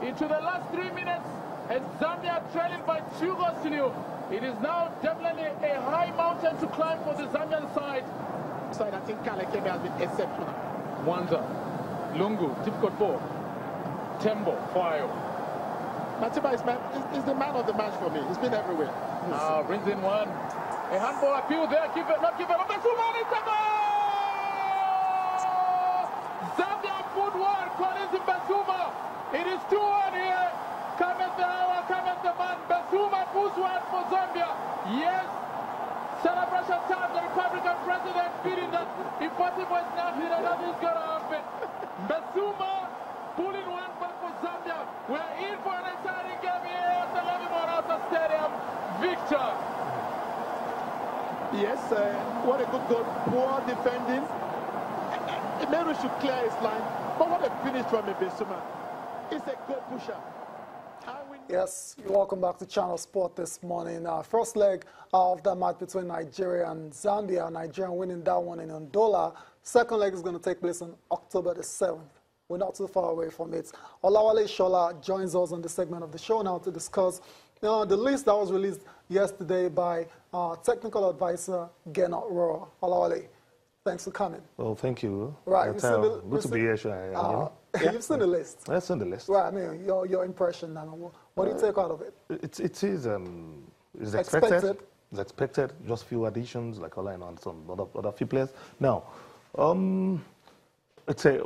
into the last 3 minutes, and Zambia trailing by 2 goals to 0. It is now definitely a high mountain to climb for the Zambian side. I think Kalekeme has been exceptional. Wanza, Lungu, difficult ball. Tembo, Fayo. Matiba is the man of the match for me. He's been everywhere. Brings in one. A handball appeal there. Keep it, not keep it. Basuma, it's a goal! Zambia put one. Collins in Basuma. It is 2-1 here. Cometh the hour, cometh the man. Basuma puts one for Zambia. Yes. Celebration time. The Republican president feeling that impossible is nothing and nothing's going to happen. Basuma pulling one back for Zambia. We're in for an exciting game here at the Levy Morata Stadium. Victor. Yes, what a good goal. Poor defending. Maybe we should clear his line. But what a finish from Basuma. It's a goal pusher. Yes, welcome back to Channel Sport this morning. First leg of the match between Nigeria and Zambia. Nigeria winning that one in Ndola. Second leg is going to take place on October the 7th. We're not too far away from it. Olawale Shola joins us on this segment of the show now to discuss the list that was released yesterday by technical advisor Rohr. Olawale, thanks for coming. Well, thank you. Right, good to be here, Shai. You've seen the list. I've seen the list. Right, I mean, your impression, and what do you take out of it? It is expected. It's expected. Just few additions, like Ola and some other few players. Now, I'd say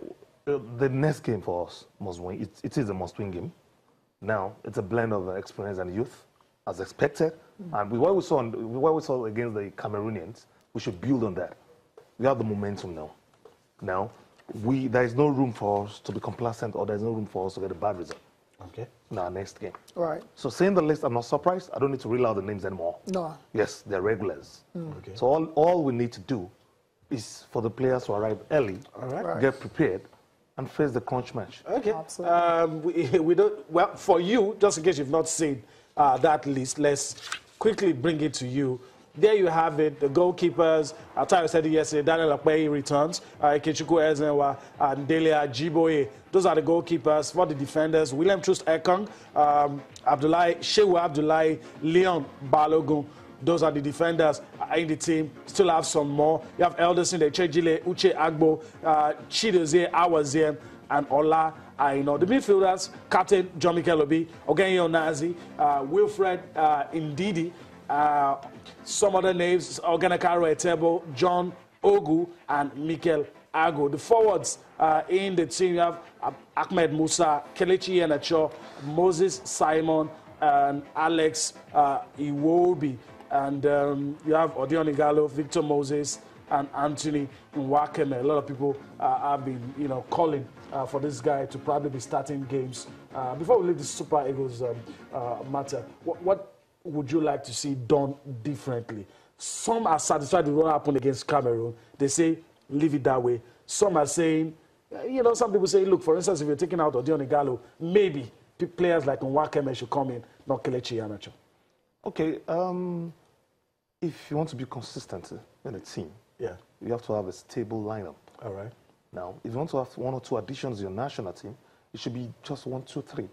the next game for us must win. It is a must-win game. Now, it's a blend of experience and youth, as expected. And what we saw against the Cameroonians, we should build on that. We have the momentum now. Now, there is no room for us to be complacent, or there is no room for us to get a bad result. Okay. In our next game. Right. So seeing the list, I'm not surprised. I don't need to reel out the names anymore. No. Yes, they're regulars. Okay. So all we need to do is for the players to arrive early, get prepared, and face the crunch match. Okay. Absolutely. We don't. Well, for you, just in case you've not seen that list, let's quickly bring it to you. There you have it, the goalkeepers. I said it yesterday, Daniel Akpeyi returns, Ikechukwu Ezenwa, and Delia Jiboye. Those are the goalkeepers. For the defenders, William Troost Ekong, Shehu Abdullahi, Leon Balogun. Those are the defenders in the team. Still have some more. You have Elderson, Chejile, Uche Agbo, Chidozie Awaziem, and Ola Aino. The midfielders, Captain John Mikel Obi, Ogenye Onazi, Wilfred Ndidi, some other names, Oganakaro Etebo, John Ogu, and Mikel Ago. The forwards in the team, you have Ahmed Musa, Kelechi Iheanacho, Moses Simon, and Alex Iwobi. And you have Odion Igalo, Victor Moses, and Anthony Nwakeme. A lot of people have been, calling for this guy to probably be starting games. Before we leave the Super Eagles matter, what would you like to see done differently? Some are satisfied with what happened against Cameroon. They say, leave it that way. Some are saying, some people say, look, for instance, if you're taking out Odion Igalo, maybe players like Nwakeme should come in, not Kelechi Iheanacho. Okay, if you want to be consistent in a team, you have to have a stable lineup. All right. Now, if you want to have 1 or 2 additions in your national team, it should be just 1, 2, 3,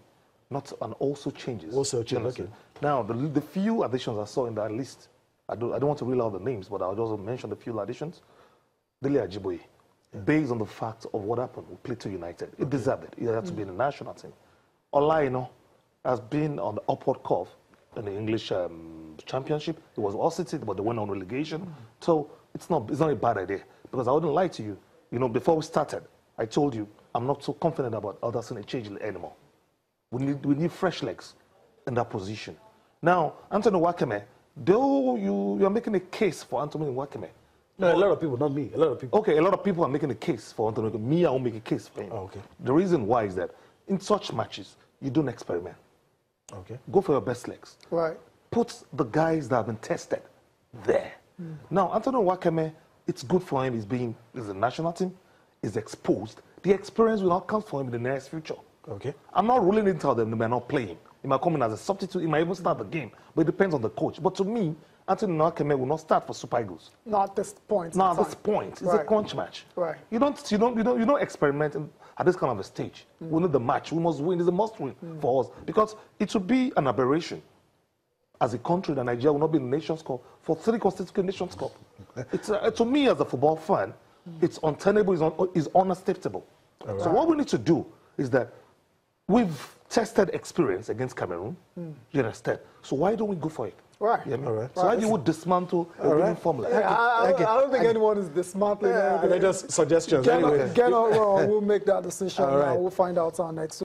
not and also changes. Also changes. Okay. Now, the few additions I saw in that list, I don't want to reel out the names, but I'll just mention the few additions. Delia Jiboye, based on the fact of what happened with Plateau United, it deserved it. He had to be in the national team. Olaino has been on the upward curve in the English Championship. It was all city, but they went on relegation. So it's not a bad idea, because I wouldn't lie to you. Before we started, I told you I'm not so confident about Alderson and Chejile anymore. We need fresh legs in that position. Now, Anthony Nwakeme, though you're making a case for Anthony Nwakeme. No, a lot of people, not me. A lot of people. Okay, a lot of people are making a case for Anthony Nwakeme. Me, I won't make a case for him. Oh, okay. The reason why is that in such matches, you don't experiment. Okay. Go for your best legs. Right. Put the guys that have been tested there. Now, Anthony Nwakeme, it's good for him. He's a national team. He's exposed. The experience will not come for him in the nearest future. Okay. I'm not ruling it out that they may not play him. He might come in as a substitute. He might even start the game. But it depends on the coach. But to me, Anthony Nwakeme will not start for Super Eagles. Not at this point. Not at this point. It's a crunch match. Right. You don't experiment at this kind of a stage. We need the match. We must win. It's a must-win for us because it would be an aberration as a country that Nigeria will not be in the Nations Cup for 3 consecutive Nations Cup. It's to me as a football fan, it's untenable. It's unacceptable. Right. So what we need to do is that we've tested experience against Cameroon. You understand? So why don't we go for it? Right. Yeah, All right. So why do you dismantle a winning formula? I don't think anyone is dismantling anything. They're just suggestions. Get on, we'll make that decision. All right. We'll find out our next